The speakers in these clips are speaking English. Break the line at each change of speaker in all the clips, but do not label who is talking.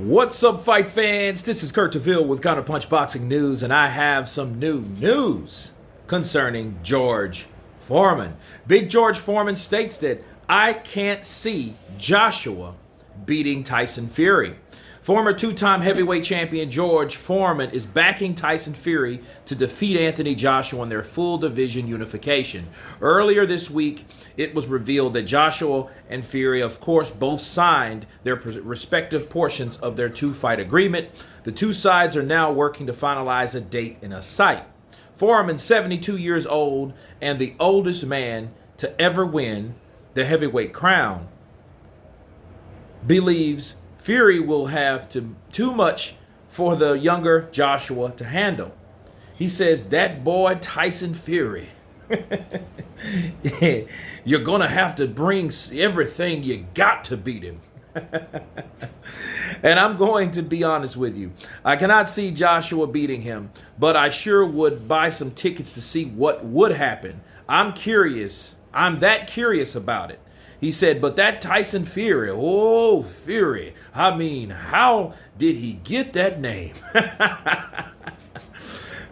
What's up, fight fans? This is Kurt DeVille with Counterpunch Boxing News, and I have some new news concerning George Foreman. Big George Foreman states that I can't see Joshua beating Tyson Fury. Former two-time heavyweight champion George Foreman is backing Tyson Fury to defeat Anthony Joshua in their full division unification. Earlier this week, it was revealed that Joshua and Fury, of course, both signed their respective portions of their two-fight agreement. The two sides are now working to finalize a date and a site. Foreman, 72 years old and the oldest man to ever win the heavyweight crown, believes Fury will have too much for the younger Joshua to handle. He says, that boy Tyson Fury, you're going to have to bring everything you got to beat him. And I'm going to be honest with you. I cannot see Joshua beating him, but I sure would buy some tickets to see what would happen. I'm curious. I'm that curious about it. He said, but that Tyson Fury, oh, Fury, I mean, how did he get that name?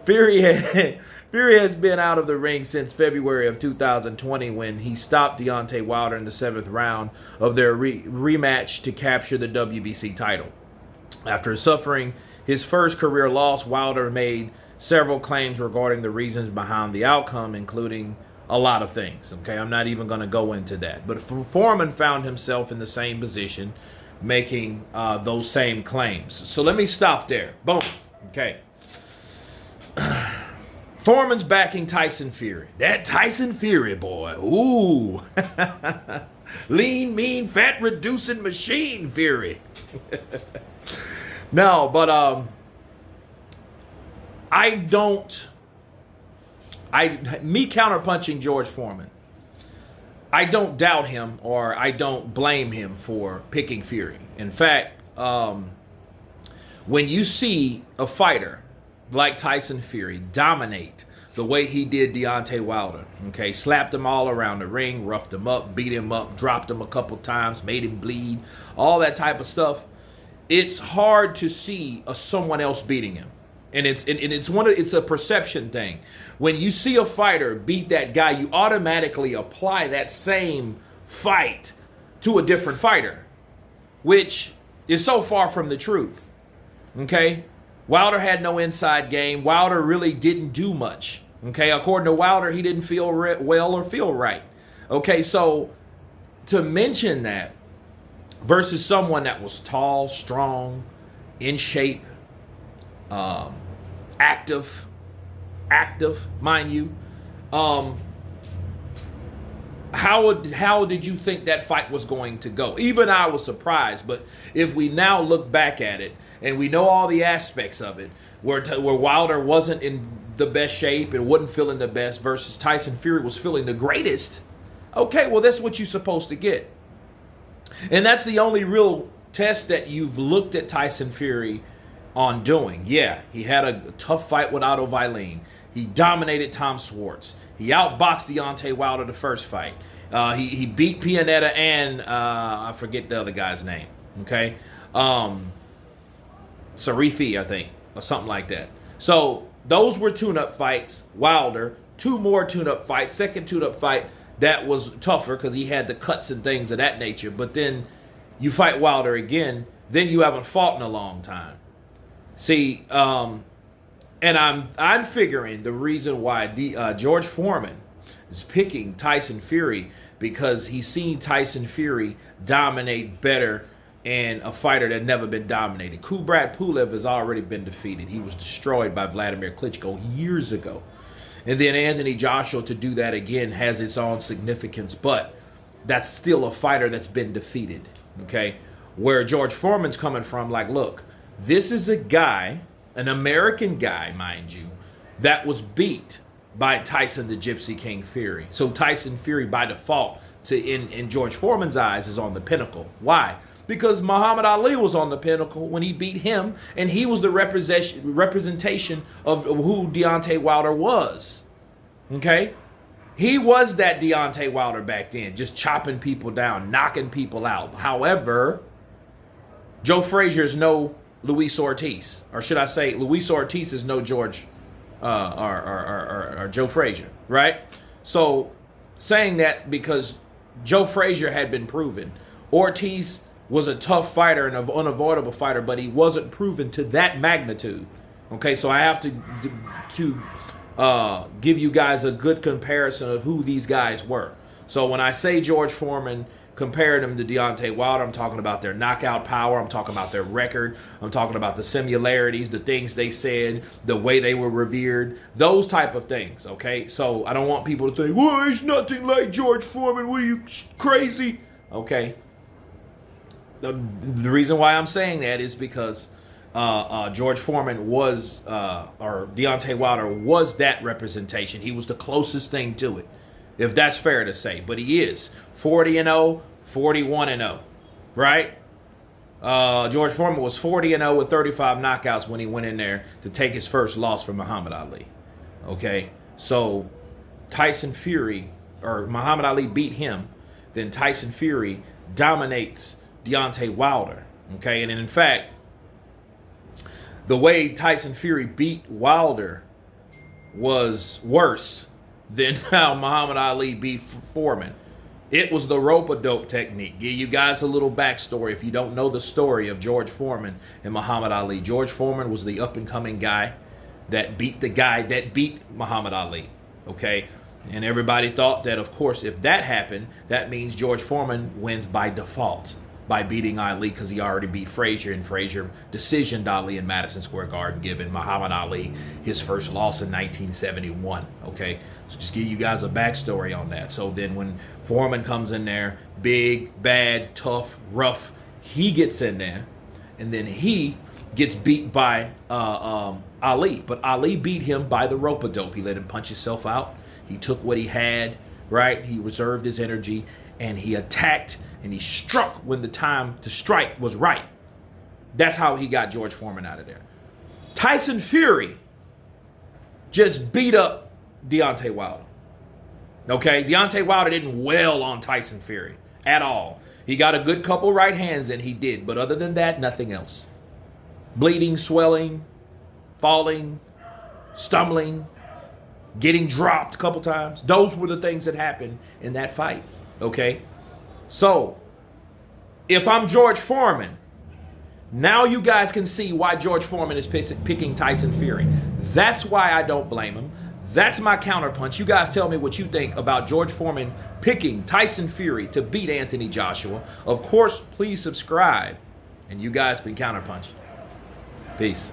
Fury has been out of the ring since February of 2020 when he stopped Deontay Wilder in the 7th round of their rematch to capture the WBC title. After suffering his first career loss, Wilder made several claims regarding the reasons behind the outcome, including a lot of things. Okay, I'm not even going to go into that. But Foreman found himself in the same position, making those same claims. So let me stop there. Boom. Okay. Foreman's backing Tyson Fury. That Tyson Fury boy. Ooh. Lean, mean, fat reducing machine Fury. No, but me counterpunching George Foreman, I don't doubt him or I don't blame him for picking Fury. In fact, when you see a fighter like Tyson Fury dominate the way he did Deontay Wilder, okay, slapped him all around the ring, roughed him up, beat him up, dropped him a couple times, made him bleed, all that type of stuff, it's hard to see someone else beating him. And it's a perception thing. When you see a fighter beat that guy, you automatically apply that same fight to a different fighter, which is so far from the truth. Okay? Wilder had no inside game. Wilder really didn't do much. Okay? According to Wilder, he didn't feel well or feel right. Okay, so to mention that versus someone that was tall, strong, in shape, active, mind you. How did you think that fight was going to go? Even I was surprised, but if we now look back at it and we know all the aspects of it, where Wilder wasn't in the best shape and wasn't feeling the best versus Tyson Fury was feeling the greatest, okay, well, that's what you're supposed to get. And that's the only real test that you've looked at Tyson Fury on doing. Yeah, he had a tough fight with Otto Vailene. He dominated Tom Schwartz. He outboxed Deontay Wilder the first fight. He beat Pianetta and I forget the other guy's name. Okay, Sarifi, I think, or something like that. So those were tune-up fights. Wilder, two more tune-up fights. Second tune-up fight that was tougher because he had the cuts and things of that nature. But then you fight Wilder again. Then you haven't fought in a long time. See, and I'm figuring the reason why George Foreman is picking Tyson Fury because he's seen Tyson Fury dominate better in a fighter that never been dominated. Kubrat Pulev has already been defeated. He was destroyed by Vladimir Klitschko years ago. And then Anthony Joshua to do that again has its own significance, but that's still a fighter that's been defeated, okay? Where George Foreman's coming from, like, look, this is a guy, an American guy, mind you, that was beat by Tyson the Gypsy King Fury. So Tyson Fury, by default, in George Foreman's eyes, is on the pinnacle. Why? Because Muhammad Ali was on the pinnacle when he beat him, and he was the representation of who Deontay Wilder was. Okay? He was that Deontay Wilder back then, just chopping people down, knocking people out. However, Joe Frazier is no Luis Ortiz, or should I say, Luis Ortiz is no George or Joe Frazier, right? So saying that because Joe Frazier had been proven, Ortiz was a tough fighter and an unavoidable fighter, but he wasn't proven to that magnitude. Okay, so I have to give you guys a good comparison of who these guys were. So when I say George Foreman compared him to Deontay Wilder, I'm talking about their knockout power. I'm talking about their record. I'm talking about the similarities, the things they said, the way they were revered, those type of things, okay? So I don't want people to think, well, he's nothing like George Foreman. What are you, crazy? Okay. The reason why I'm saying that is because George Foreman was, or Deontay Wilder was that representation. He was the closest thing to it, if that's fair to say. But he is 40-0, 41-0, right? George Foreman was 40-0 with 35 knockouts when he went in there to take his first loss from Muhammad Ali. Okay, so Tyson Fury, or Muhammad Ali beat him, then Tyson Fury dominates Deontay Wilder. Okay, and in fact, the way Tyson Fury beat Wilder was worse than how Muhammad Ali beat Foreman. It was the rope-a-dope technique. Give you guys a little backstory if you don't know the story of George Foreman and Muhammad Ali. George Foreman was the up-and-coming guy that beat the guy that beat Muhammad Ali, okay? And everybody thought that, of course, if that happened, that means George Foreman wins by default by beating Ali because he already beat Frazier, and Frazier decisioned Ali in Madison Square Garden, giving Muhammad Ali his first loss in 1971, okay? So just give you guys a backstory on that. So then when Foreman comes in there, big, bad, tough, rough, he gets in there, and then he gets beat by Ali. But Ali beat him by the rope-a-dope. He let him punch himself out. He took what he had, right? He reserved his energy, and he attacked, and he struck when the time to strike was right. That's how he got George Foreman out of there. Tyson Fury just beat up Deontay Wilder. Okay, Deontay Wilder didn't wail on Tyson Fury at all. He got a good couple right hands, and he did. But other than that, nothing else. Bleeding, swelling, falling, stumbling, getting dropped a couple times. Those were the things that happened in that fight. Okay? So, if I'm George Foreman, now you guys can see why George Foreman is picking Tyson Fury. That's why I don't blame him. That's my counterpunch. You guys tell me what you think about George Foreman picking Tyson Fury to beat Anthony Joshua. Of course, please subscribe. And you guys can counterpunch. Peace.